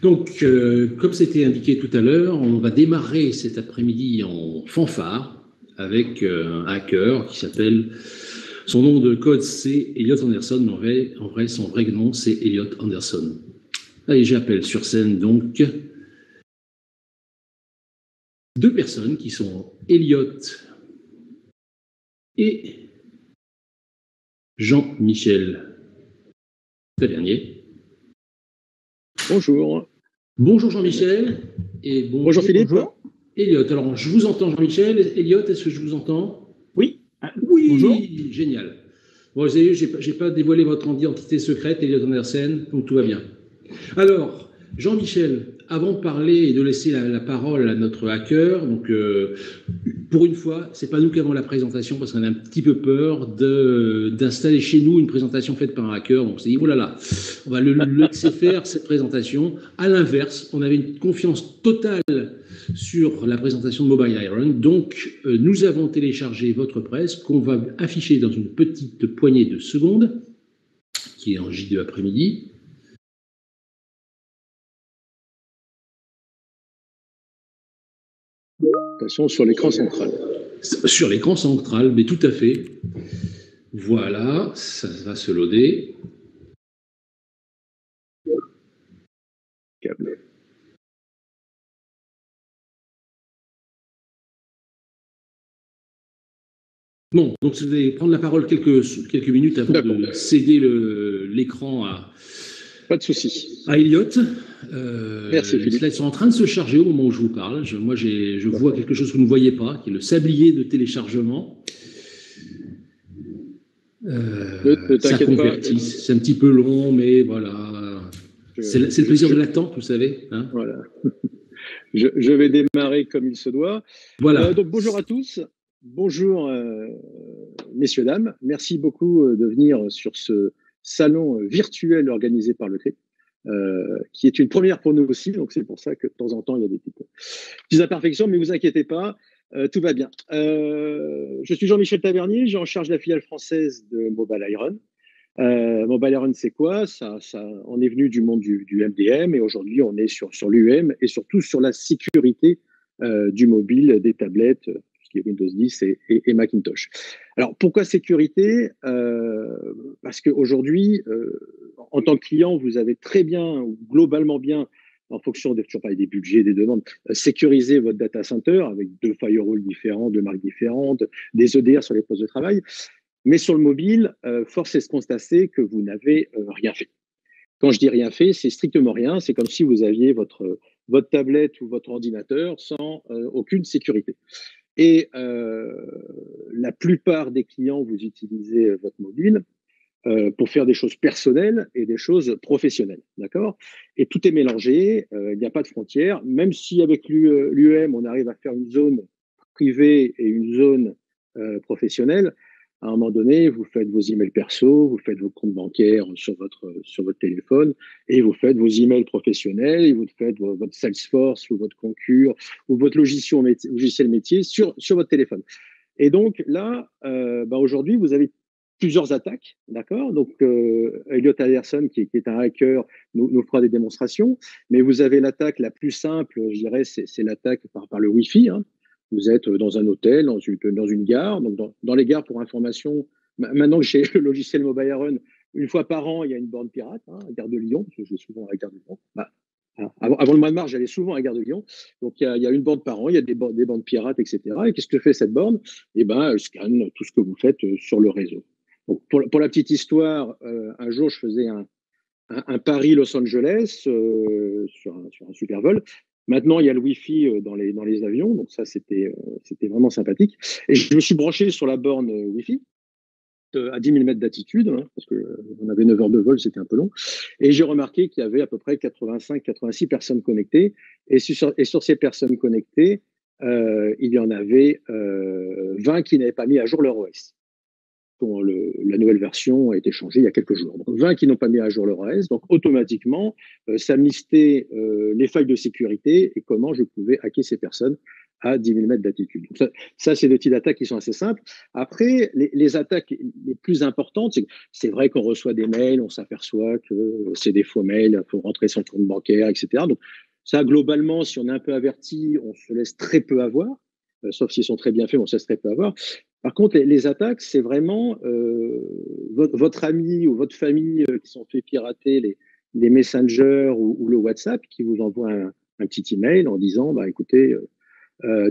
Donc, comme c'était indiqué tout à l'heure, on va démarrer cet après-midi en fanfare avec un hacker qui s'appelle, son nom de code c'est Elliot Anderson, mais en vrai son vrai nom c'est Elliot Anderson. Allez, j'appelle sur scène donc deux personnes qui sont Elliot et Jean-Michel Tavernier. Bonjour. Bonjour Jean-Michel. Et bonjour Philippe. Bonjour Elliot. Alors, je vous entends Jean-Michel. Elliot, est-ce que je vous entends? Oui. Oui, bonjour. Génial. Bon, vous savez, j'ai pas dévoilé votre identité secrète, Elliot Anderson, donc tout va bien. Alors, Jean-Michel, avant de parler et de laisser la parole à notre hacker, donc pour une fois, c'est pas nous qui avons la présentation parce qu'on a un petit peu peur d'installer chez nous une présentation faite par un hacker. Donc on s'est dit, oh là là, on va le laisser faire cette présentation. À l'inverse, on avait une confiance totale sur la présentation de Mobile Iron. Donc, nous avons téléchargé votre presse qu'on va afficher dans une petite poignée de secondes, qui est en J2 après-midi. Attention, sur l'écran central. Sur l'écran central, mais tout à fait. Voilà, ça va se loader. Câble. Bon, donc vous allez prendre la parole quelques minutes avant de céder l'écran à... Pas de souci. À Elliot. Merci les Philippe. slides sont en train de se charger au moment où je vous parle. Je vois quelque chose que vous ne voyez pas, qui est le sablier de téléchargement. Ça convertit. C'est un petit peu long, mais voilà. C'est le plaisir de l'attente, vous savez. Hein, voilà. Je vais démarrer comme il se doit. Voilà. Donc bonjour à tous. Bonjour messieurs, dames. Merci beaucoup de venir sur ce salon virtuel organisé par le CRIP. Qui est une première pour nous aussi, donc c'est pour ça que de temps en temps il y a des petites imperfections, mais vous inquiétez pas, tout va bien. Je suis Jean-Michel Tavernier, j'ai en charge la filiale française de Mobile Iron. Mobile Iron, c'est quoi? On est venu du monde du MDM et aujourd'hui on est sur l'UM et surtout sur la sécurité du mobile, des tablettes, tout ce qui est Windows 10 et Macintosh. Alors pourquoi sécurité? Parce qu'aujourd'hui, en tant que client, vous avez très bien, ou globalement bien, en fonction toujours pas des budgets, des demandes, sécuriser votre data center avec 2 firewalls différents, 2 marques différentes, des EDR sur les postes de travail. Mais sur le mobile, force est de constater que vous n'avez rien fait. Quand je dis rien fait, c'est strictement rien. C'est comme si vous aviez votre tablette ou votre ordinateur sans aucune sécurité. Et la plupart des clients, vous utilisez votre mobile pour faire des choses personnelles et des choses professionnelles, d'accord? Et tout est mélangé, il n'y a pas de frontières, même si avec l'UM, on arrive à faire une zone privée et une zone professionnelle, à un moment donné, vous faites vos emails perso, vous faites vos comptes bancaires sur votre téléphone, et vous faites vos emails professionnels, et vous faites votre Salesforce ou votre Concur ou votre logiciel métier sur votre téléphone. Et donc là, aujourd'hui, vous avez plusieurs attaques, d'accord? Donc, Elliot Anderson, qui est un hacker, nous fera des démonstrations, mais vous avez l'attaque la plus simple, je dirais, c'est l'attaque par le Wi-Fi. Hein. Vous êtes dans un hôtel, dans une gare. Donc dans les gares, pour information, maintenant que j'ai le logiciel Mobile Iron, une fois par an, il y a une borne pirate, hein, à Gare de Lyon, parce que je vais souvent à la Gare de Lyon. Avant le mois de mars, j'allais souvent à la Gare de Lyon. Donc, il y a une borne par an, il y a des bornes pirates, etc. Et qu'est-ce que fait cette borne? Eh bien, elle scanne tout ce que vous faites sur le réseau. Donc, pour la petite histoire, un jour, je faisais un Paris-Los Angeles sur un super vol. Maintenant, il y a le Wi-Fi dans les avions, donc ça, c'était vraiment sympathique. Et je me suis branché sur la borne Wi-Fi à 10 000 mètres d'altitude, hein, parce qu'on avait 9 heures de vol, c'était un peu long. Et j'ai remarqué qu'il y avait à peu près 85-86 personnes connectées. Et sur ces personnes connectées, il y en avait 20 qui n'avaient pas mis à jour leur OS. Quand la nouvelle version a été changée il y a quelques jours. Donc 20 qui n'ont pas mis à jour leur OS, donc automatiquement, ça me listait les failles de sécurité et comment je pouvais hacker ces personnes à 10 000 mètres d'altitude. Ça c'est des types d'attaques qui sont assez simples. Après, les attaques les plus importantes, c'est vrai qu'on reçoit des mails, on s'aperçoit que c'est des faux mails, il faut rentrer son compte bancaire, etc. Donc ça, globalement, si on est un peu averti, on se laisse très peu avoir, sauf s'ils sont très bien faits, on se laisse très peu avoir. Par contre, les attaques, c'est vraiment votre ami ou votre famille qui sont fait pirater les messengers ou le WhatsApp qui vous envoie un petit email en disant, bah, écoutez,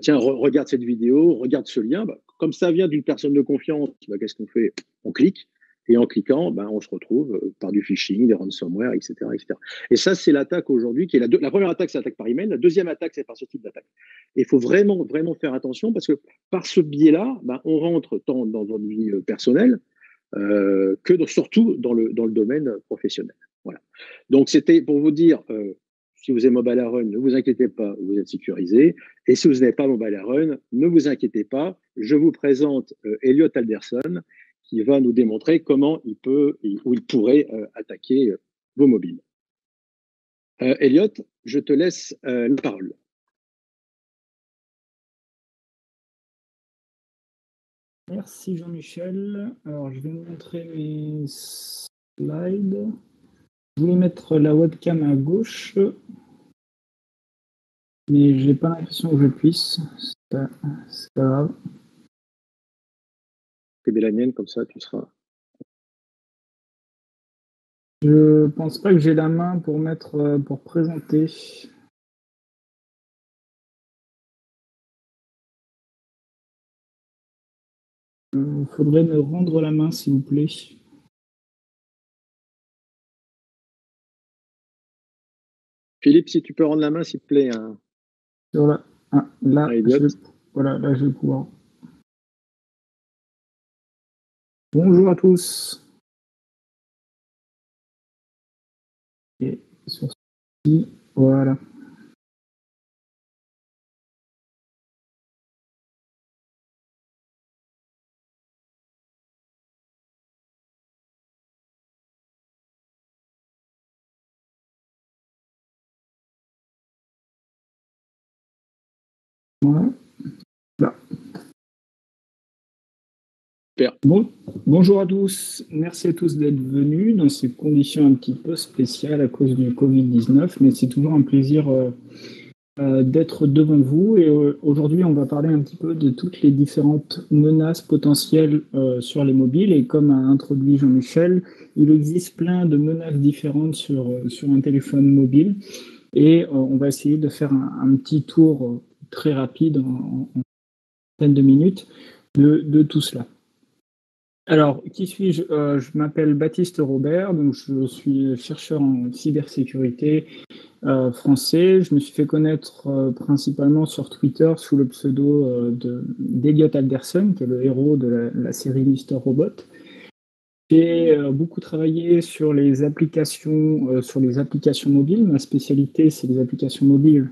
tiens, regarde cette vidéo, regarde ce lien. Bah, comme ça vient d'une personne de confiance, bah, qu'est-ce qu'on fait? On clique. Et en cliquant, bah, on se retrouve par du phishing, des ransomware, etc., etc. Et ça, c'est l'attaque aujourd'hui, qui est la première attaque, c'est l'attaque par email. La deuxième attaque, c'est par ce type d'attaque. Et il faut vraiment, vraiment faire attention parce que par ce biais-là, bah, on rentre tant dans votre vie personnelle surtout dans le domaine professionnel. Voilà. Donc, c'était pour vous dire, si vous êtes Mobile Run, ne vous inquiétez pas, vous êtes sécurisé. Et si vous n'êtes pas Mobile Run, ne vous inquiétez pas. Je vous présente Elliot Alderson qui va nous démontrer comment il pourrait attaquer vos mobiles. Elliot, je te laisse la parole. Merci Jean-Michel. Alors, je vais vous montrer mes slides. Je vais mettre la webcam à gauche, mais je n'ai pas l'impression que je puisse. C'est pas grave. Fais la mienne, comme ça, tu seras. Je pense pas que j'ai la main pour présenter. Il faudrait me rendre la main, s'il vous plaît. Philippe, si tu peux rendre la main, s'il te plaît. Sur là, voilà, là, je vais pouvoir. Bonjour à tous. Et sur ceci, voilà. Voilà. Là. Bon, bonjour à tous, merci à tous d'être venus dans ces conditions un petit peu spéciales à cause du Covid-19, mais c'est toujours un plaisir d'être devant vous. Et aujourd'hui, on va parler un petit peu de toutes les différentes menaces potentielles sur les mobiles. Et comme a introduit Jean-Michel, il existe plein de menaces différentes sur un téléphone mobile. Et on va essayer de faire un petit tour très rapide en vingtaine de minutes de tout cela. Alors, qui suis-je? Je m'appelle Baptiste Robert, donc je suis chercheur en cybersécurité français. Je me suis fait connaître principalement sur Twitter sous le pseudo d'Elliot Alderson, qui est le héros de la série Mister Robot. J'ai beaucoup travaillé sur les applications mobiles. Ma spécialité, c'est les applications mobiles,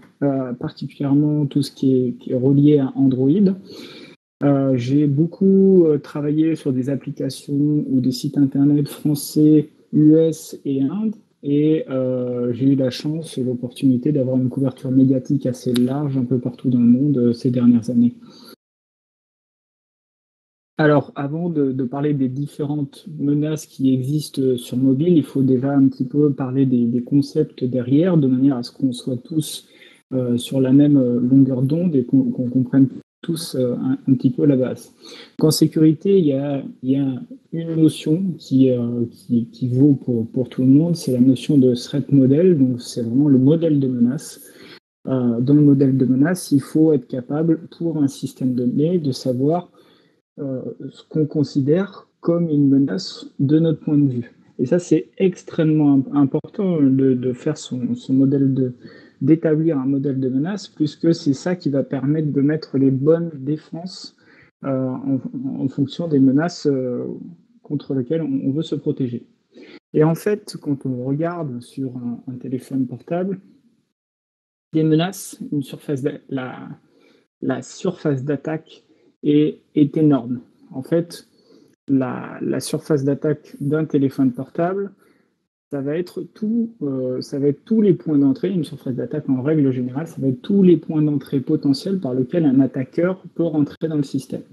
particulièrement tout ce qui est relié à Android. J'ai beaucoup travaillé sur des applications ou des sites internet français, US et Inde, et j'ai eu la chance et l'opportunité d'avoir une couverture médiatique assez large un peu partout dans le monde ces dernières années. Alors, avant de parler des différentes menaces qui existent sur mobile, il faut déjà un petit peu parler des concepts derrière, de manière à ce qu'on soit tous sur la même longueur d'onde et qu'on comprenne tous un petit peu la base. Qu'en sécurité, il y a une notion qui vaut pour tout le monde, c'est la notion de threat model, donc c'est vraiment le modèle de menace. Dans le modèle de menace, il faut être capable, pour un système donné, de savoir ce qu'on considère comme une menace de notre point de vue. Et ça, c'est extrêmement important de faire son modèle d'établir un modèle de menace, puisque c'est ça qui va permettre de mettre les bonnes défenses en fonction des menaces contre lesquelles on veut se protéger. Et en fait, quand on regarde sur un téléphone portable, des menaces, la surface d'attaque est énorme. En fait, la surface d'attaque d'un téléphone portable, ça va être tous les points d'entrée. Une surface d'attaque, en règle générale, ça va être tous les points d'entrée potentiels par lesquels un attaqueur peut rentrer dans le système.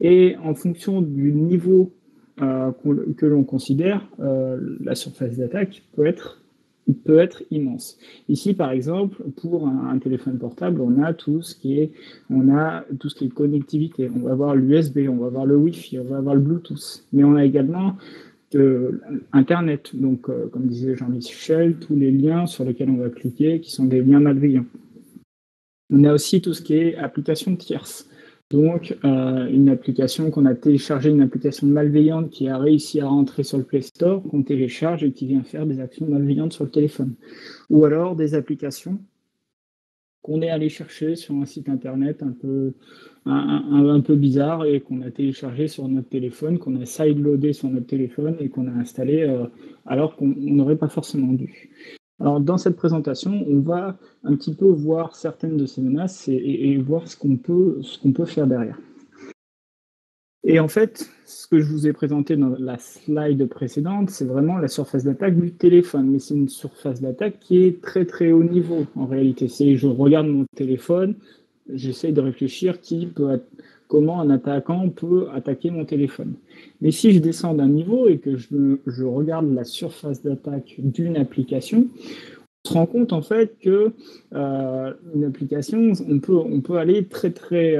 Et en fonction du niveau que l'on considère, la surface d'attaque peut être immense. Ici, par exemple, pour un téléphone portable, on a tout ce qui est connectivité. On va avoir l'USB, on va avoir le Wi-Fi, on va avoir le Bluetooth. Mais on a également Internet. Donc, comme disait Jean-Michel, tous les liens sur lesquels on va cliquer qui sont des liens malveillants. On a aussi tout ce qui est application tierce. Donc, une application qu'on a téléchargée, une application malveillante qui a réussi à rentrer sur le Play Store, qu'on télécharge et qui vient faire des actions malveillantes sur le téléphone. Ou alors des applications qu'on est allé chercher sur un site internet un peu bizarre et qu'on a téléchargé sur notre téléphone, qu'on a sideloadé sur notre téléphone et qu'on a installé alors qu'on n'aurait pas forcément dû. Alors, dans cette présentation, on va un petit peu voir certaines de ces menaces et voir ce qu'on peut faire derrière. Et en fait, ce que je vous ai présenté dans la slide précédente, c'est vraiment la surface d'attaque du téléphone. Mais c'est une surface d'attaque qui est très très haut niveau en réalité. Je regarde mon téléphone, j'essaie de réfléchir comment un attaquant peut attaquer mon téléphone. Mais si je descends d'un niveau et que je regarde la surface d'attaque d'une application, on se rend compte en fait que une application, on peut aller très très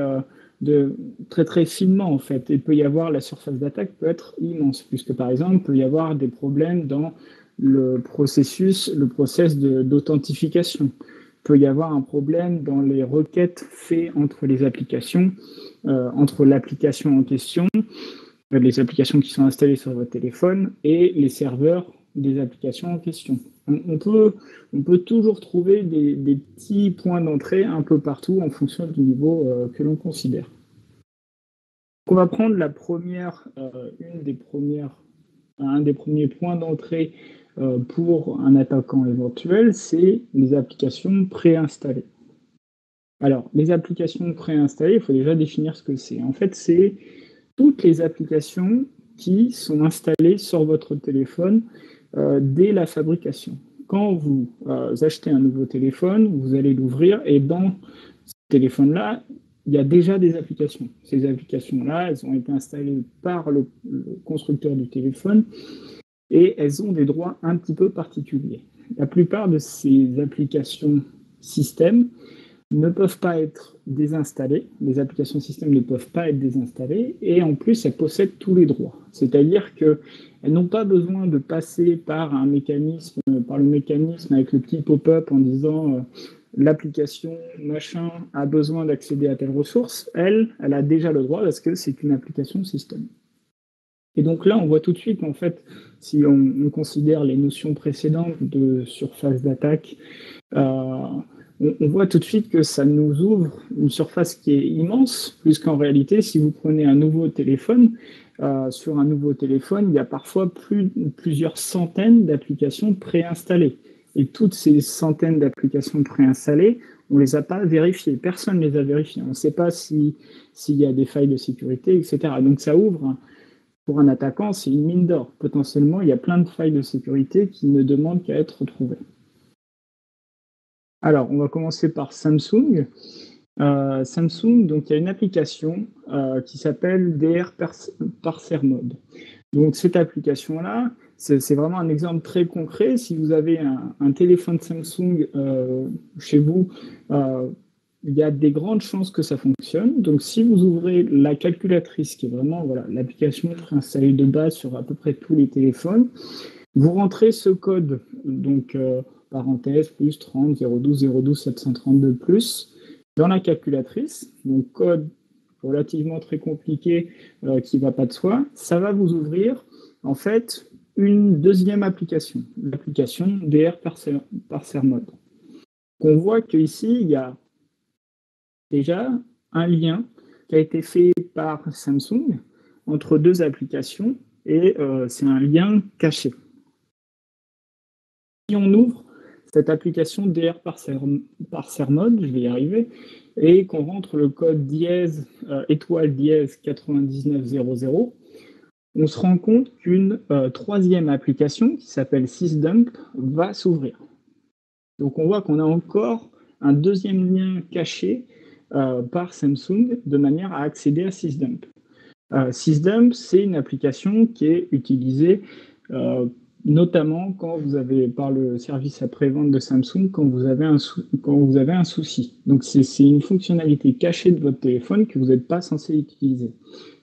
finement en fait. Il peut y avoir la surface d'attaque peut être immense, puisque par exemple, il peut y avoir des problèmes dans le process d'authentification. Il peut y avoir un problème dans les requêtes faites entre les applications, entre l'application en question, les applications qui sont installées sur votre téléphone et les serveurs des applications en question. On peut toujours trouver des petits points d'entrée un peu partout en fonction du niveau que l'on considère. On va prendre un des premiers points d'entrée pour un attaquant éventuel, c'est les applications préinstallées. Alors, les applications préinstallées, il faut déjà définir ce que c'est. En fait, c'est toutes les applications qui sont installées sur votre téléphone dès la fabrication. Quand vous achetez un nouveau téléphone, vous allez l'ouvrir et dans ce téléphone-là, il y a déjà des applications. Ces applications-là, elles ont été installées par le constructeur du téléphone et elles ont des droits un petit peu particuliers. La plupart de ces applications système ne peuvent pas être désinstallées. Les applications système ne peuvent pas être désinstallées et en plus, elles possèdent tous les droits. C'est-à-dire qu'elles n'ont pas besoin de passer par le mécanisme avec le petit pop-up en disant l'application machin a besoin d'accéder à telle ressource. Elle a déjà le droit parce que c'est une application système. Et donc là, on voit tout de suite, en fait, si on considère les notions précédentes de surface d'attaque, on voit tout de suite que ça nous ouvre une surface qui est immense, puisqu'en réalité, si vous prenez un nouveau téléphone, sur un nouveau téléphone, il y a parfois plusieurs centaines d'applications préinstallées. Et toutes ces centaines d'applications préinstallées, on ne les a pas vérifiées. Personne ne les a vérifiées. On ne sait pas s'il y a des failles de sécurité, etc. Donc ça ouvre, pour un attaquant, c'est une mine d'or. Potentiellement, il y a plein de failles de sécurité qui ne demandent qu'à être retrouvées. Alors, on va commencer par Samsung. Samsung, donc il y a une application qui s'appelle DR Parser Mode. Donc cette application-là, c'est vraiment un exemple très concret. Si vous avez un téléphone Samsung chez vous, il y a des grandes chances que ça fonctionne. Donc si vous ouvrez la calculatrice, qui est vraiment l'application préinstallée de base sur à peu près tous les téléphones, vous rentrez ce code, donc parenthèse plus 30 012 012 732 plus, dans la calculatrice, donc code relativement très compliqué qui ne va pas de soi, ça va vous ouvrir en fait une deuxième application, l'application DR Parser Mode. On voit qu'ici, il y a déjà un lien qui a été fait par Samsung entre deux applications et c'est un lien caché. Si on ouvre cette application DR Parser Mode, je vais y arriver, et qu'on rentre le code dièse étoile dièse 9900, on se rend compte qu'une troisième application qui s'appelle SysDump va s'ouvrir. Donc on voit qu'on a encore un deuxième lien caché par Samsung de manière à accéder à SysDump. SysDump, c'est une application qui est utilisée notamment quand vous avez, par le service après-vente de Samsung, quand vous avez un souci. Donc c'est une fonctionnalité cachée de votre téléphone que vous n'êtes pas censé utiliser.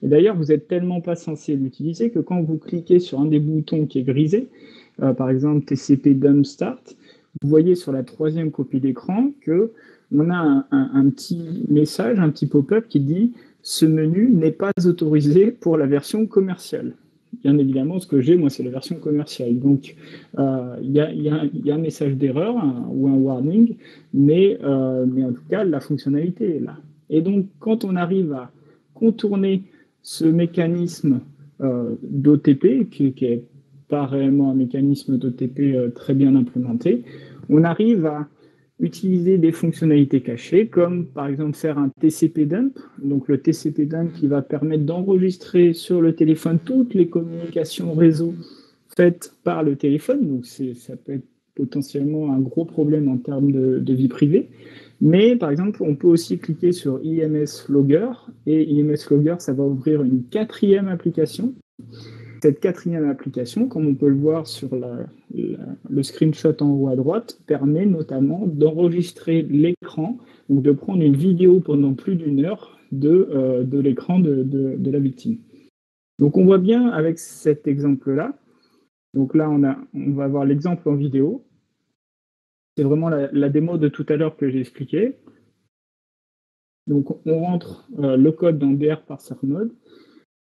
Et d'ailleurs, vous n'êtes tellement pas censé l'utiliser que quand vous cliquez sur un des boutons qui est grisé, par exemple TCP Dump Start, vous voyez sur la troisième copie d'écran qu'on a un petit message, un petit pop-up qui dit « Ce menu n'est pas autorisé pour la version commerciale ». Bien évidemment, ce que j'ai, moi, c'est la version commerciale. Donc, il y a un message d'erreur ou un warning, mais en tout cas, la fonctionnalité est là. Et donc, quand on arrive à contourner ce mécanisme d'OTP, qui est pas réellement un mécanisme d'OTP très bien implémenté, on arrive à utiliser des fonctionnalités cachées, comme par exemple faire un TCP dump. Donc le TCP dump qui va permettre d'enregistrer sur le téléphone toutes les communications réseau faites par le téléphone. Donc ça peut être potentiellement un gros problème en termes de vie privée. Mais par exemple, on peut aussi cliquer sur IMS Logger, et IMS Logger, ça va ouvrir une quatrième application. Cette quatrième application, comme on peut le voir sur le screenshot en haut à droite, permet notamment d'enregistrer l'écran ou de prendre une vidéo pendant plus d'une heure de l'écran de la victime. Donc on voit bien avec cet exemple-là, donc là on va avoir l'exemple en vidéo. C'est vraiment la démo de tout à l'heure que j'ai expliqué. Donc on rentre le code dans DR parser mode.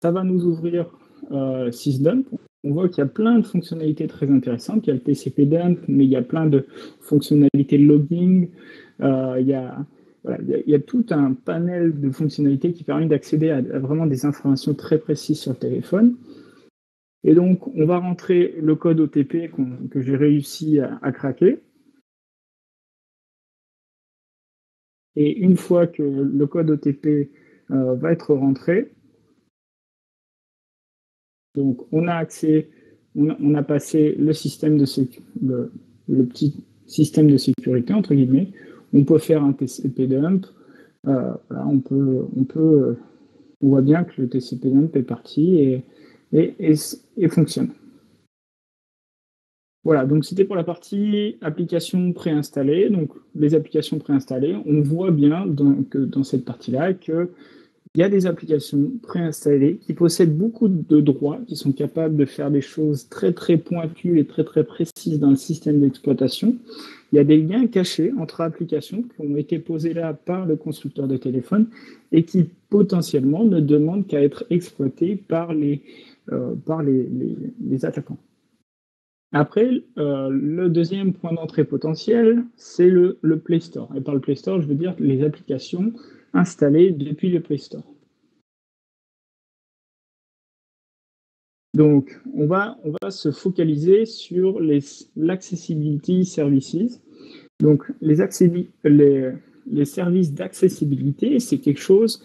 Ça va nous ouvrir SysDump. On voit qu'il y a plein de fonctionnalités très intéressantes. Il y a le TCP dump, mais il y a plein de fonctionnalités de logging. Il y a tout un panel de fonctionnalités qui permet d'accéder à vraiment des informations très précises sur le téléphone. Et donc, on va rentrer le code OTP que j'ai réussi à craquer. Et une fois que le code OTP va être rentré, donc on a accès, on a passé le système le petit système de sécurité entre guillemets. On peut faire un TCP dump. Voilà, on voit bien que le TCP dump est parti et fonctionne. Voilà, donc c'était pour la partie applications préinstallées. Donc les applications préinstallées, on voit bien dans cette partie-là que il y a des applications préinstallées qui possèdent beaucoup de droits, qui sont capables de faire des choses très très pointues et très très précises dans le système d'exploitation. Il y a des liens cachés entre applications qui ont été posés là par le constructeur de téléphone et qui potentiellement ne demandent qu'à être exploités par les attaquants. Après, le deuxième point d'entrée potentiel, c'est le Play Store. Et par le Play Store, je veux dire les applications installées depuis le Play Store. Donc, on va se focaliser sur l'Accessibility Services. Donc, les services d'accessibilité, c'est quelque chose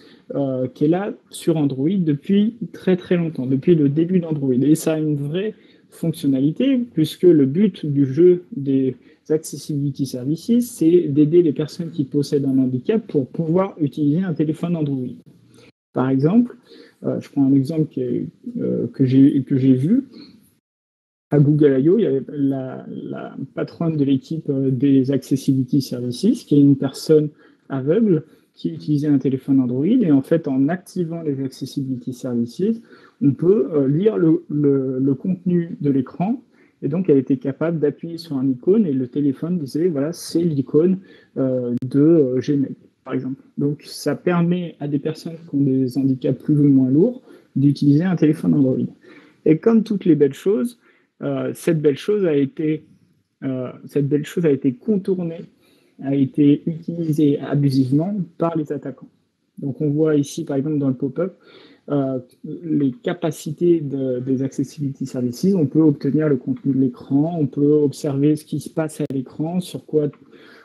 qui est là sur Android depuis très très longtemps, depuis le début d'Android. Et ça a une vraie fonctionnalité, puisque le but du jeu des Accessibility Services, c'est d'aider les personnes qui possèdent un handicap pour pouvoir utiliser un téléphone Android. Par exemple, je prends un exemple que j'ai vu. À Google I.O., il y avait la patronne de l'équipe des Accessibility Services, qui est une personne aveugle qui utilisait un téléphone Android. Et en fait, en activant les Accessibility Services, on peut lire le contenu de l'écran. Et donc, elle était capable d'appuyer sur un icône et le téléphone disait, voilà, c'est l'icône de Gmail, par exemple. Donc, ça permet à des personnes qui ont des handicaps plus ou moins lourds d'utiliser un téléphone Android. Et comme toutes les belles choses, cette belle chose a été contournée, a été utilisée abusivement par les attaquants. Donc on voit ici, par exemple, dans le pop-up, les capacités des Accessibility Services. On peut obtenir le contenu de l'écran, on peut observer ce qui se passe à l'écran, sur quoi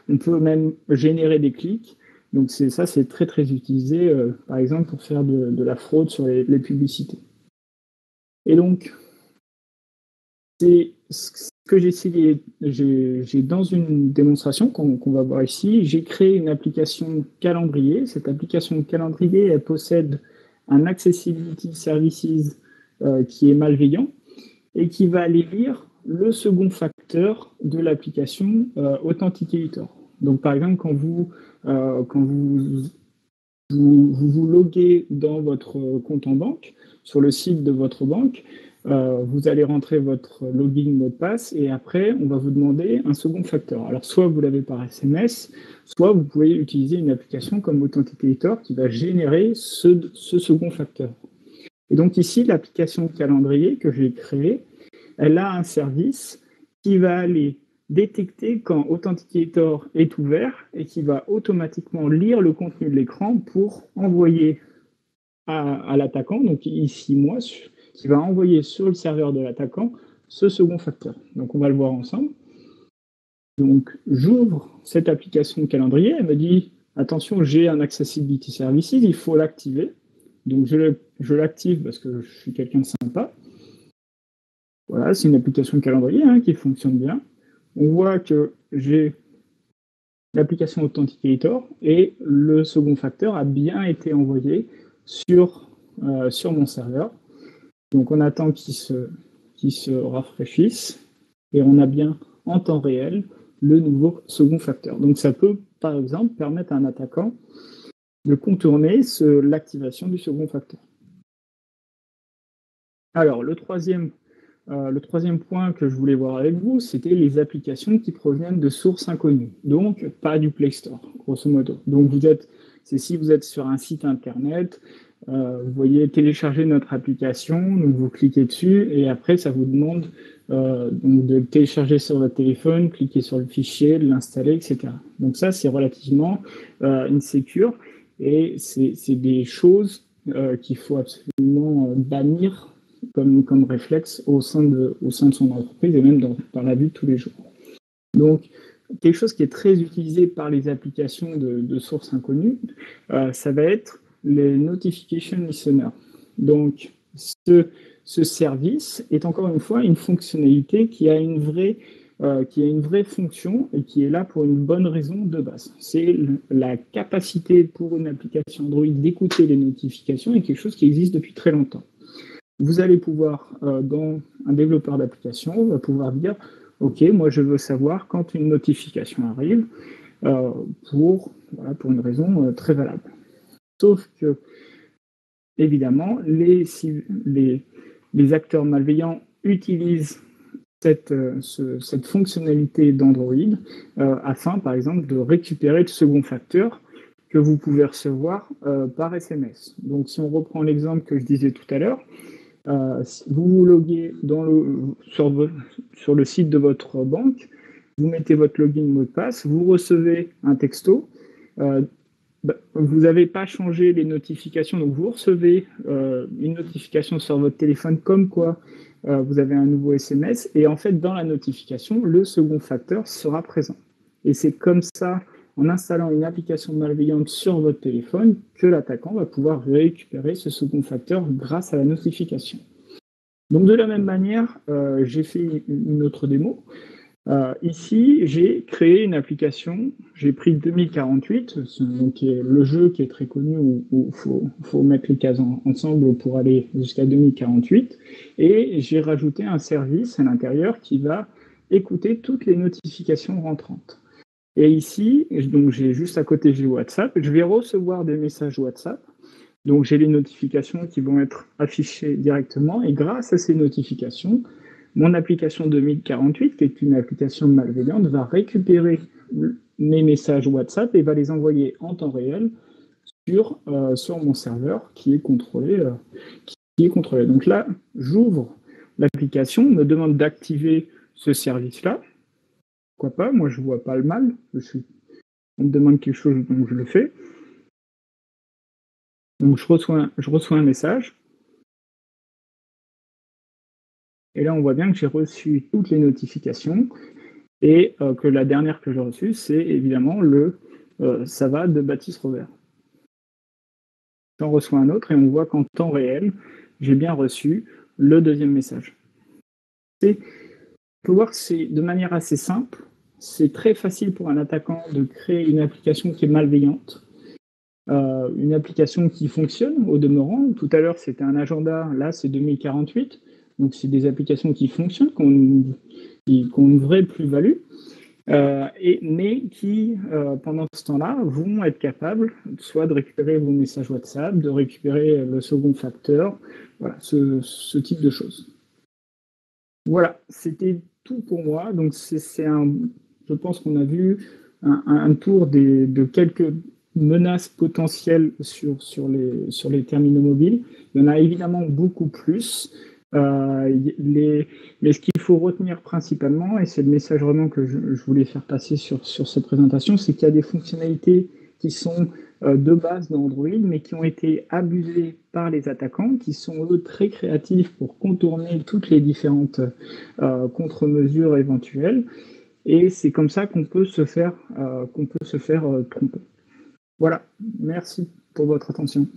on peut même générer des clics. Donc ça, c'est très, très utilisé, par exemple, pour faire de la fraude sur les publicités. Et donc, c'est ce que j'ai essayé, j'ai dans une démonstration qu'on va voir ici, j'ai créé une application calendrier. Cette application calendrier, elle possède un Accessibility Services qui est malveillant et qui va aller lire le second facteur de l'application Authenticator. Donc, par exemple, quand vous loguez dans votre compte en banque, sur le site de votre banque, vous allez rentrer votre login, mot de passe, et après, on va vous demander un second facteur. Alors, soit vous l'avez par SMS, soit vous pouvez utiliser une application comme Authenticator qui va générer ce second facteur. Et donc ici, l'application calendrier que j'ai créée, elle a un service qui va aller détecter quand Authenticator est ouvert et qui va automatiquement lire le contenu de l'écran pour envoyer à l'attaquant, donc ici moi, qui va envoyer sur le serveur de l'attaquant ce second facteur. Donc on va le voir ensemble. Donc j'ouvre cette application calendrier, elle me dit attention, j'ai un Accessibility Services, il faut l'activer. Donc je l'active parce que je suis quelqu'un de sympa. Voilà, c'est une application calendrier qui fonctionne bien. On voit que j'ai l'application Authenticator et le second facteur a bien été envoyé sur mon serveur. Donc on attend qu'il se rafraîchisse et on a bien en temps réel le nouveau second facteur. Donc ça peut par exemple permettre à un attaquant de contourner l'activation du second facteur. Alors le troisième point que je voulais voir avec vous, c'était les applications qui proviennent de sources inconnues, donc pas du Play Store, grosso modo. Donc si vous êtes sur un site internet, vous voyez télécharger notre application, donc vous cliquez dessus et après ça vous demande donc de le télécharger sur votre téléphone, cliquer sur le fichier, de l'installer, etc. Donc ça c'est relativement insécure et c'est des choses qu'il faut absolument bannir comme réflexe au sein de son entreprise et même dans la vie de tous les jours. Donc, quelque chose qui est très utilisé par les applications de sources inconnues, ça va être les Notification Listener. Donc, ce service est encore une fois une fonctionnalité qui a une vraie fonction et qui est là pour une bonne raison de base. C'est la capacité pour une application Android d'écouter les notifications est quelque chose qui existe depuis très longtemps. Vous allez pouvoir, dans un développeur d'application, va pouvoir dire « Ok, moi je veux savoir quand une notification arrive pour une raison très valable. » Sauf que, évidemment, les acteurs malveillants utilisent cette fonctionnalité d'Android afin, par exemple, de récupérer le second facteur que vous pouvez recevoir par SMS. Donc, si on reprend l'exemple que je disais tout à l'heure, vous vous loguez sur le site de votre banque, vous mettez votre login mot de passe, vous recevez un texto, vous n'avez pas changé les notifications, donc vous recevez une notification sur votre téléphone comme quoi vous avez un nouveau SMS, et en fait dans la notification, le second facteur sera présent. Et c'est comme ça, en installant une application malveillante sur votre téléphone, que l'attaquant va pouvoir récupérer ce second facteur grâce à la notification. Donc de la même manière, j'ai fait une autre démo. Ici, j'ai créé une application, j'ai pris 2048, donc le jeu qui est très connu où il faut mettre les cases ensemble pour aller jusqu'à 2048, et j'ai rajouté un service à l'intérieur qui va écouter toutes les notifications rentrantes. Et ici, donc j'ai juste à côté, j'ai WhatsApp. Je vais recevoir des messages WhatsApp. Donc j'ai les notifications qui vont être affichées directement. Et grâce à ces notifications, mon application 2048, qui est une application malveillante, va récupérer mes messages WhatsApp et va les envoyer en temps réel sur mon serveur qui est contrôlé. Donc là, j'ouvre l'application, on me demande d'activer ce service-là. Pourquoi pas? Moi, je vois pas le mal. On me demande quelque chose, donc je le fais. Donc, je reçois un message. Et là, on voit bien que j'ai reçu toutes les notifications et que la dernière que j'ai reçue, c'est évidemment ça va de Baptiste Robert. J'en reçois un autre et on voit qu'en temps réel, j'ai bien reçu le deuxième message. On peut voir que c'est de manière assez simple. C'est très facile pour un attaquant de créer une application qui est malveillante, une application qui fonctionne au demeurant. Tout à l'heure, c'était un agenda, là, c'est 2048. Donc, c'est des applications qui fonctionnent, qui ont une vraie plus-value, mais qui, pendant ce temps-là, vont être capables soit de récupérer vos messages WhatsApp, de récupérer le second facteur, voilà, ce type de choses. Voilà, c'était tout pour moi. Donc, je pense qu'on a vu un tour de quelques menaces potentielles sur les terminaux mobiles. Il y en a évidemment beaucoup plus. Mais ce qu'il faut retenir principalement, et c'est le message vraiment que je voulais faire passer sur cette présentation, c'est qu'il y a des fonctionnalités qui sont de base dans Android, mais qui ont été abusées par les attaquants, qui sont eux très créatifs pour contourner toutes les différentes contre-mesures éventuelles. Et c'est comme ça qu'on peut se faire tromper. Voilà, merci pour votre attention.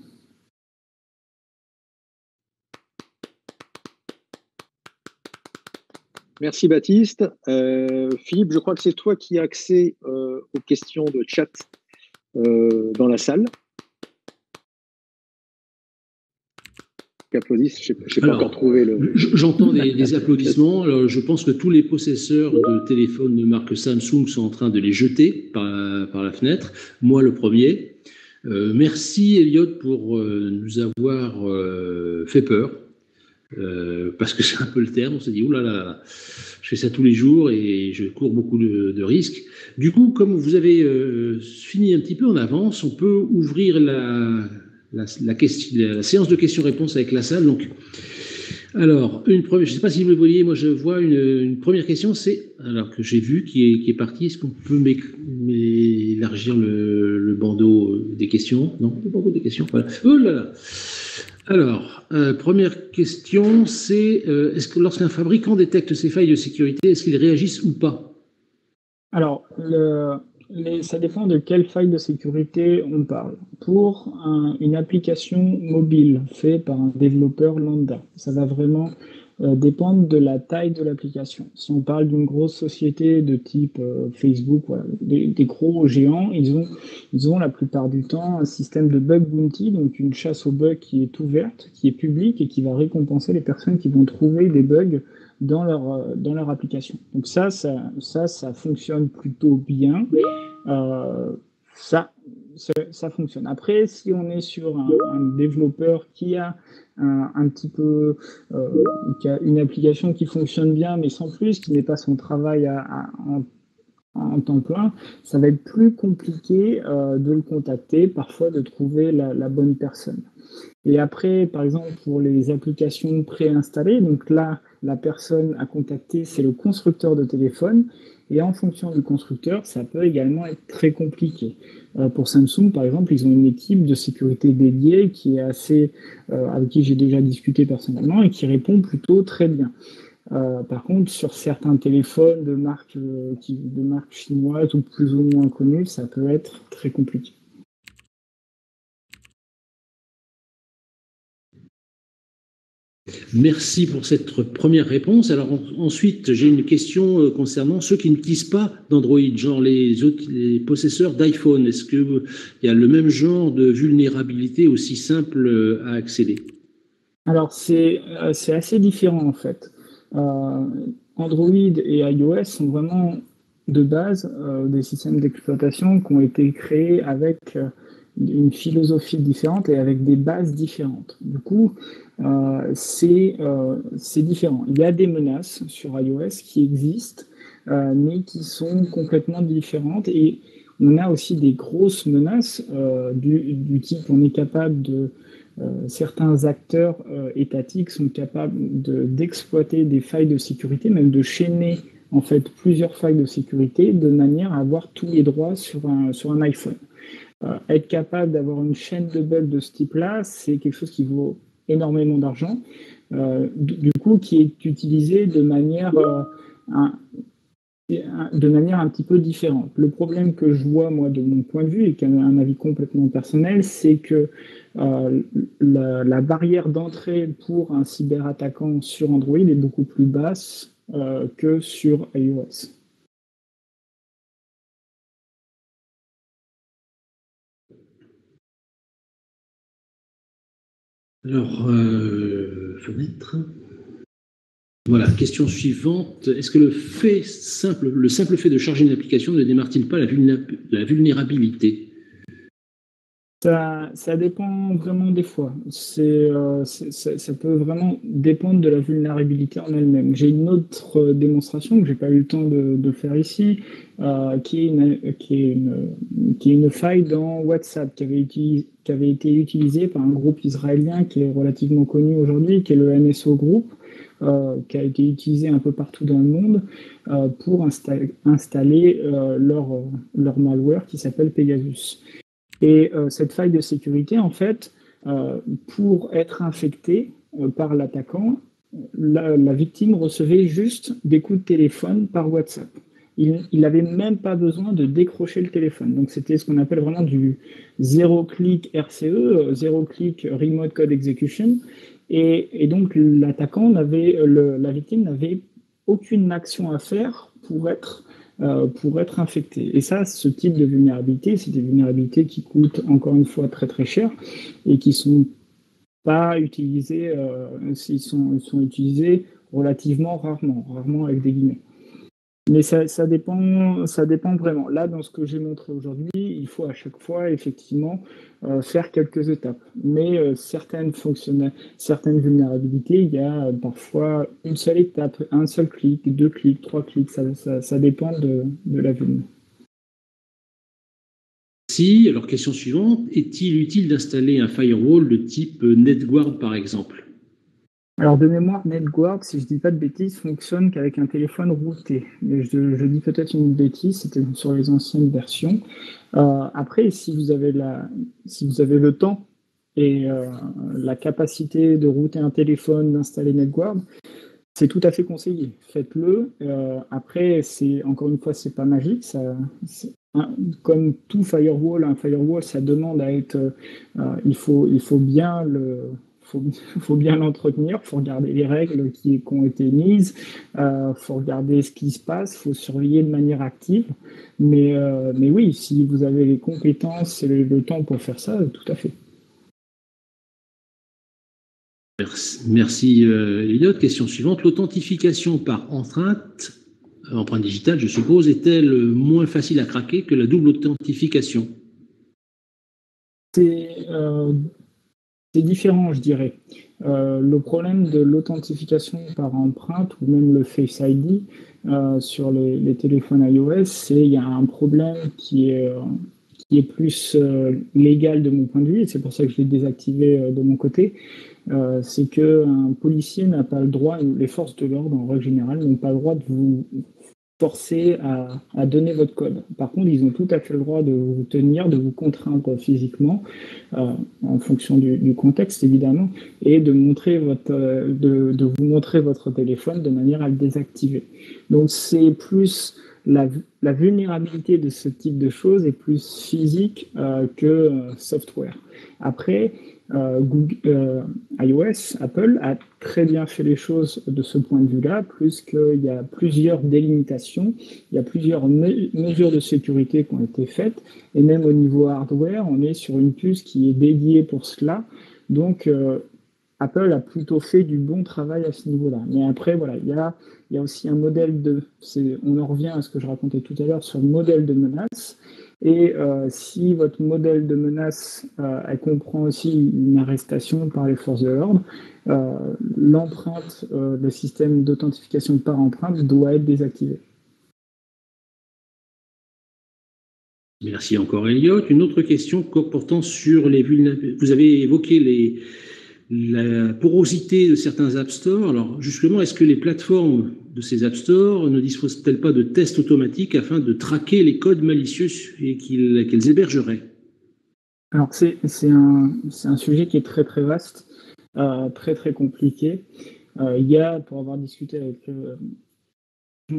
Merci Baptiste. Philippe, je crois que c'est toi qui as accès aux questions de chat dans la salle. Qui applaudissent, je n'ai pas encore trouvé le... J'entends des applaudissements. Alors, je pense que tous les possesseurs de téléphones de marque Samsung sont en train de les jeter par la fenêtre. Moi, le premier. Merci Elliot pour nous avoir fait peur. Parce que c'est un peu le terme, on s'est dit, oulala, je fais ça tous les jours et je cours beaucoup de risques. Du coup, comme vous avez fini un petit peu en avance, on peut ouvrir la séance de questions-réponses avec la salle. Donc, alors, je ne sais pas si vous le voyez, moi je vois une première question, alors que j'ai vu qui est partie. Est-ce qu'on peut m'élargir le bandeau des questions? Non, le bandeau des questions, voilà. Oh là là. Alors, première question, c'est est-ce que lorsqu'un fabricant détecte ces failles de sécurité, est-ce qu'ils réagissent ou pas? Alors, ça dépend de quelle faille de sécurité on parle. Pour une application mobile faite par un développeur lambda, ça va vraiment dépendre de la taille de l'application. Si on parle d'une grosse société de type Facebook, voilà, des gros géants, ils ont la plupart du temps un système de bug bounty, donc une chasse aux bugs qui est ouverte, qui est publique et qui va récompenser les personnes qui vont trouver des bugs dans leur application. Donc ça fonctionne plutôt bien. Ça fonctionne. Après, si on est sur un développeur qui a un petit peu qui a une application qui fonctionne bien, mais sans plus, qui n'est pas son travail en temps plein, ça va être plus compliqué de le contacter, parfois de trouver la bonne personne. Et après, par exemple, pour les applications préinstallées, donc là, la personne à contacter, c'est le constructeur de téléphone. Et en fonction du constructeur, ça peut également être très compliqué. Pour Samsung, par exemple, ils ont une équipe de sécurité dédiée qui est avec qui j'ai déjà discuté personnellement et qui répond plutôt très bien. Par contre, sur certains téléphones de marques chinoises ou plus ou moins connues, ça peut être très compliqué. Merci pour cette première réponse. Alors ensuite, j'ai une question concernant ceux qui n'utilisent pas d'Android, genre les possesseurs d'iPhone. Est-ce qu'il y a le même genre de vulnérabilité aussi simple à accéder? Alors c'est assez différent en fait. Android et iOS sont vraiment de base des systèmes d'exploitation qui ont été créés avec une philosophie différente et avec des bases différentes. Du coup, c'est différent. Il y a des menaces sur iOS qui existent, mais qui sont complètement différentes. Et on a aussi des grosses menaces du type on est capable de... certains acteurs étatiques sont capables d'exploiter des failles de sécurité, même de chaîner en fait plusieurs failles de sécurité de manière à avoir tous les droits sur un iPhone. Être capable d'avoir une chaîne de bugs de ce type-là, c'est quelque chose qui vaut énormément d'argent, du coup qui est utilisé de manière de manière un petit peu différente. Le problème que je vois, moi, de mon point de vue, et qui est un avis complètement personnel, c'est que la barrière d'entrée pour un cyberattaquant sur Android est beaucoup plus basse que sur iOS. Alors, fenêtre. Voilà, question suivante. Est-ce que le simple fait de charger une application ne démarre-t-il pas la vulnérabilité? Ça dépend vraiment des fois. Ça peut vraiment dépendre de la vulnérabilité en elle-même. J'ai une autre démonstration que j'ai pas eu le temps de faire ici, qui est une faille dans WhatsApp qui avait été utilisée par un groupe israélien qui est relativement connu aujourd'hui, qui est le NSO Group, qui a été utilisé un peu partout dans le monde pour installer leur malware qui s'appelle Pegasus. Et cette faille de sécurité, en fait, pour être infectée par l'attaquant, la victime recevait juste des coups de téléphone par WhatsApp. Il n'avait même pas besoin de décrocher le téléphone. Donc c'était ce qu'on appelle vraiment du zéro-clic RCE, zéro-clic Remote Code Execution. Et donc la victime n'avait aucune action à faire pour être infecté. Et ça, ce type de vulnérabilité, c'est des vulnérabilités qui coûtent encore une fois très très cher et qui sont pas utilisées, ils sont utilisés relativement rarement avec des guillemets. Mais ça dépend vraiment. Là, dans ce que j'ai montré aujourd'hui, il faut à chaque fois, effectivement, faire quelques étapes. Mais certaines vulnérabilités, il y a parfois une seule étape, un seul clic, 2 clics, 3 clics, ça dépend de la vulnérabilité. Si, alors question suivante, est-il utile d'installer un firewall de type NetGuard par exemple? Alors de mémoire, NetGuard, si je ne dis pas de bêtises, fonctionne qu'avec un téléphone routé. Mais je dis peut-être une bêtise, c'était sur les anciennes versions. Après, si vous avez le temps et la capacité de router un téléphone, d'installer NetGuard, c'est tout à fait conseillé. Faites-le. Après, encore une fois, c'est pas magique. Comme tout firewall, un firewall, ça demande à être. Il faut bien faut bien l'entretenir. Il faut regarder les règles qui ont été mises. Il faut regarder ce qui se passe. Il faut surveiller de manière active. Mais oui, si vous avez les compétences et le temps pour faire ça, tout à fait. Merci Elliot. Question suivante. L'authentification par empreinte digitale, je suppose, est-elle moins facile à craquer que la double authentification? C'est différent, je dirais. Le problème de l'authentification par empreinte ou même le Face ID sur les téléphones iOS, c'est qu'il y a un problème qui est plus légal de mon point de vue, et c'est pour ça que je l'ai désactivé de mon côté. C'est qu'un policier n'a pas le droit, les forces de l'ordre en règle générale n'ont pas le droit de vous forcer à donner votre code. Par contre, ils ont tout à fait le droit de vous tenir, de vous contraindre physiquement, en fonction du contexte évidemment, et de vous montrer votre téléphone de manière à le désactiver. Donc c'est plus la vulnérabilité de ce type de choses est plus physique que software. Après, iOS, Apple a très bien fait les choses de ce point de vue-là, plus qu'il y a plusieurs délimitations, il y a plusieurs mesures de sécurité qui ont été faites, et même au niveau hardware, on est sur une puce qui est dédiée pour cela. Donc, Apple a plutôt fait du bon travail à ce niveau-là. Mais après, voilà, il y a aussi un modèle on en revient à ce que je racontais tout à l'heure sur le modèle de menace. Et si votre modèle de menace elle comprend aussi une arrestation par les forces de l'ordre, l'empreinte, le système d'authentification par empreinte doit être désactivé. Merci encore Elliot. Une autre question portant sur les vulnérabilités. Vous avez évoqué la porosité de certains App Store. Alors justement, est-ce que les plateformes de ces App Store ne disposent-elles pas de tests automatiques afin de traquer les codes malicieux et qu'elles hébergeraient? Alors c'est un sujet qui est très très vaste, très très compliqué. Il y a, pour avoir discuté avec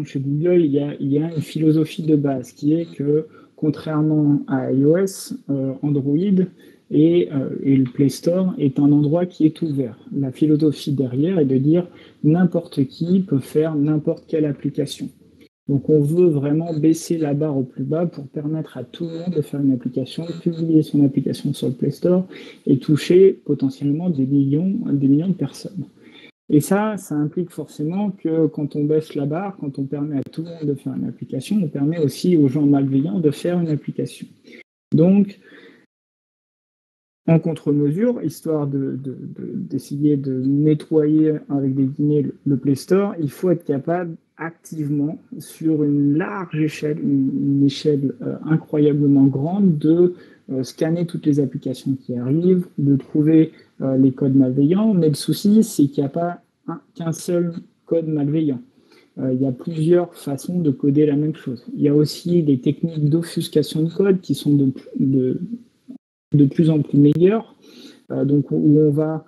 chez Google, il y a une philosophie de base qui est que, contrairement à iOS, Android et le Play Store est un endroit qui est ouvert. La philosophie derrière est de dire n'importe qui peut faire n'importe quelle application. Donc on veut vraiment baisser la barre au plus bas pour permettre à tout le monde de faire une application, publier son application sur le Play Store et toucher potentiellement des millions de personnes. Et ça implique forcément que quand on baisse la barre, quand on permet à tout le monde de faire une application, on permet aussi aux gens malveillants de faire une application. Donc, en contre-mesure, histoire d'essayer de nettoyer avec des guillemets le Play Store, il faut être capable activement, sur une large échelle, une échelle incroyablement grande, de scanner toutes les applications qui arrivent, de trouver les codes malveillants. Mais le souci, c'est qu'il n'y a pas qu'un seul code malveillant. Il y a plusieurs façons de coder la même chose. Il y a aussi des techniques d'offuscation de code qui sont de plus en plus meilleures, donc où on va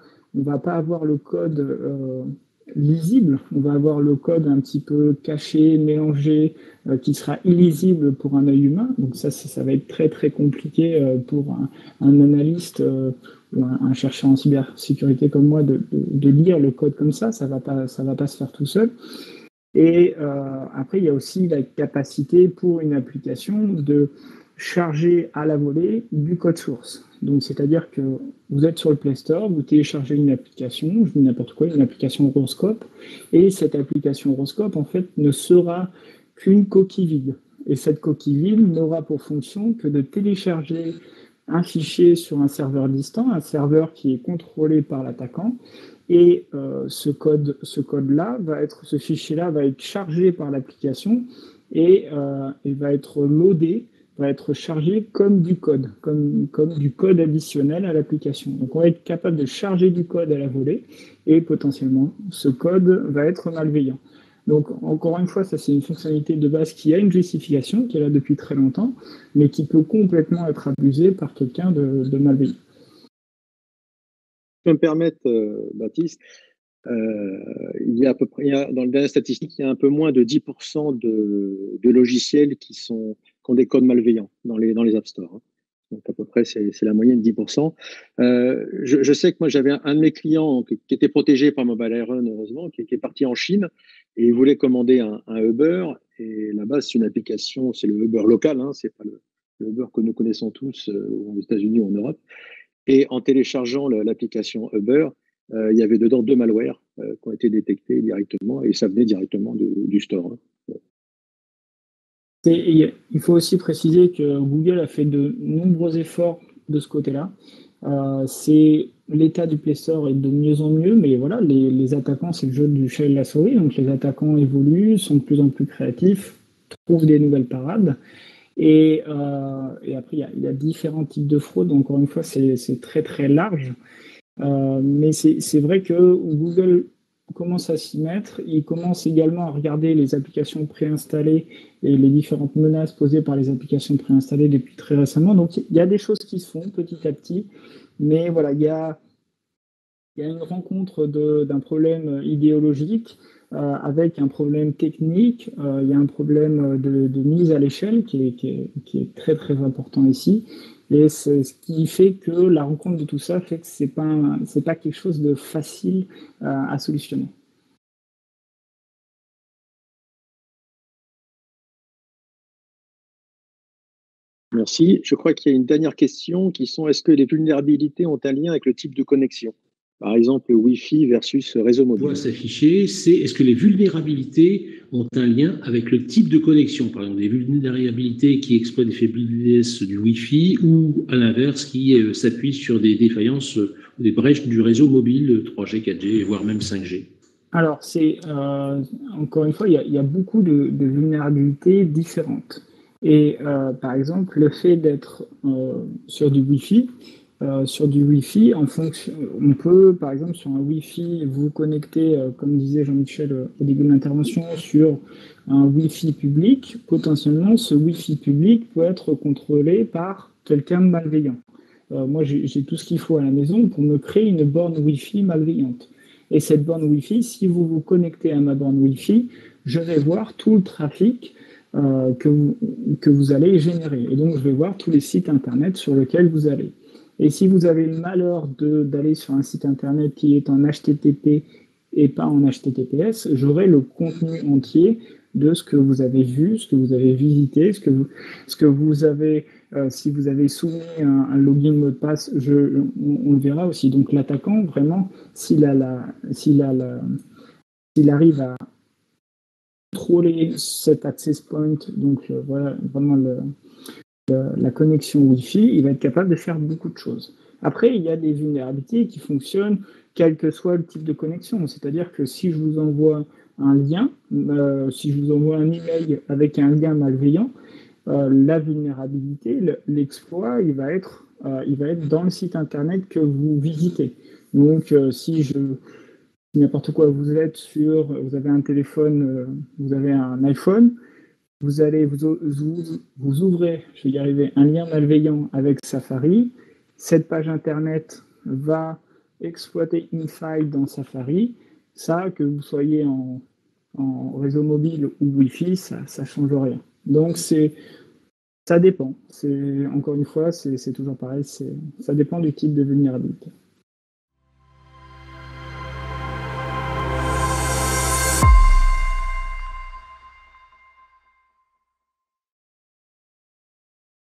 pas avoir le code lisible, on va avoir le code un petit peu caché, mélangé, qui sera illisible pour un œil humain. Donc ça va être très très compliqué pour un analyste ou un chercheur en cybersécurité comme moi de lire le code comme ça va pas se faire tout seul. Et après, il y a aussi la capacité pour une application de charger à la volée du code source. Donc, c'est-à-dire que vous êtes sur le Play Store, vous téléchargez une application, je dis n'importe quoi, une application Horoscope, et cette application Horoscope, en fait, ne sera qu'une coquille vide. Et cette coquille vide n'aura pour fonction que de télécharger un fichier sur un serveur distant, un serveur qui est contrôlé par l'attaquant, et ce code-là ce fichier-là va être chargé par l'application et va être loadé, va être chargé comme du code, comme du code additionnel à l'application. Donc on va être capable de charger du code à la volée et potentiellement ce code va être malveillant. Donc encore une fois, ça c'est une fonctionnalité de base qui a une justification, qui est là depuis très longtemps, mais qui peut complètement être abusée par quelqu'un de malveillant. Je peux me permettre, Baptiste, il y a à peu près, dans le dernier statistique, il y a un peu moins de 10% de logiciels qui ont des codes malveillants dans les App Store. Donc à peu près, c'est la moyenne, 10%. Je sais que moi, j'avais un de mes clients qui était protégé par Mobile Iron, heureusement, qui est parti en Chine et il voulait commander un Uber. Et là-bas, c'est une application, c'est le Uber local, c'est pas le Uber que nous connaissons tous aux États-Unis ou en Europe. Et en téléchargeant l'application Uber, il y avait dedans 2 malwares qui ont été détectés directement et ça venait directement du store. Il faut aussi préciser que Google a fait de nombreux efforts de ce côté-là. L'état du Play Store est de mieux en mieux, mais voilà, les attaquants, c'est le jeu du chat et de la souris, donc les attaquants évoluent, sont de plus en plus créatifs, trouvent des nouvelles parades. Et après, il y a différents types de fraudes. Encore une fois, c'est très très large. Mais c'est vrai que Google commence à s'y mettre. Il commence également à regarder les applications préinstallées et les différentes menaces posées par les applications préinstallées depuis très récemment. Donc, il y a des choses qui se font petit à petit. Mais voilà, il y a une rencontre d'un problème idéologique avec un problème technique. Il y a un problème de mise à l'échelle qui est très très important ici. Et c'est ce qui fait que la rencontre de tout ça fait que c'est pas quelque chose de facile à solutionner. Merci. Je crois qu'il y a une dernière question qui sont: est-ce que les vulnérabilités ont un lien avec le type de connexion? Par exemple, Wi-Fi versus réseau mobile. On voit s'afficher, c'est est-ce que les vulnérabilités ont un lien avec le type de connexion? Par exemple, des vulnérabilités qui exploitent des faiblesses du Wi-Fi ou, à l'inverse, qui s'appuient sur des défaillances ou des brèches du réseau mobile 3G, 4G, voire même 5G. Alors, encore une fois, il y a beaucoup de vulnérabilités différentes. Et par exemple, le fait d'être sur du Wi-Fi, en fonction, on peut, par exemple, sur un Wi-Fi, vous connecter, comme disait Jean-Michel au début de l'intervention, sur un Wi-Fi public. Potentiellement, ce Wi-Fi public peut être contrôlé par quelqu'un de malveillant. Moi, j'ai tout ce qu'il faut à la maison pour me créer une borne Wi-Fi malveillante. Et cette borne Wi-Fi, si vous vous connectez à ma borne Wi-Fi, je vais voir tout le trafic que vous allez générer. Et donc, je vais voir tous les sites Internet sur lesquels vous allez. Et si vous avez le malheur d'aller sur un site Internet qui est en HTTP et pas en HTTPS, j'aurai le contenu entier de ce que vous avez vu, ce que vous avez visité, ce que vous avez, si vous avez soumis un login mot de passe, on le verra aussi. Donc l'attaquant, vraiment, s'il arrive à contrôler cet access point, donc voilà, vraiment la connexion Wi-Fi, il va être capable de faire beaucoup de choses. Après, il y a des vulnérabilités qui fonctionnent quel que soit le type de connexion. C'est-à-dire que si je vous envoie un lien, si je vous envoie un email avec un lien malveillant, la vulnérabilité, l'exploit, il va être dans le site internet que vous visitez. Donc, si n'importe quoi, vous avez un téléphone, vous avez un iPhone, vous ouvrez, je vais y arriver, un lien malveillant avec Safari. Cette page internet va exploiter une faille dans Safari. Ça, que vous soyez en réseau mobile ou Wi-Fi, ça ne change rien. Donc, ça dépend. Encore une fois, c'est toujours pareil. Ça dépend du type de vulnérabilité.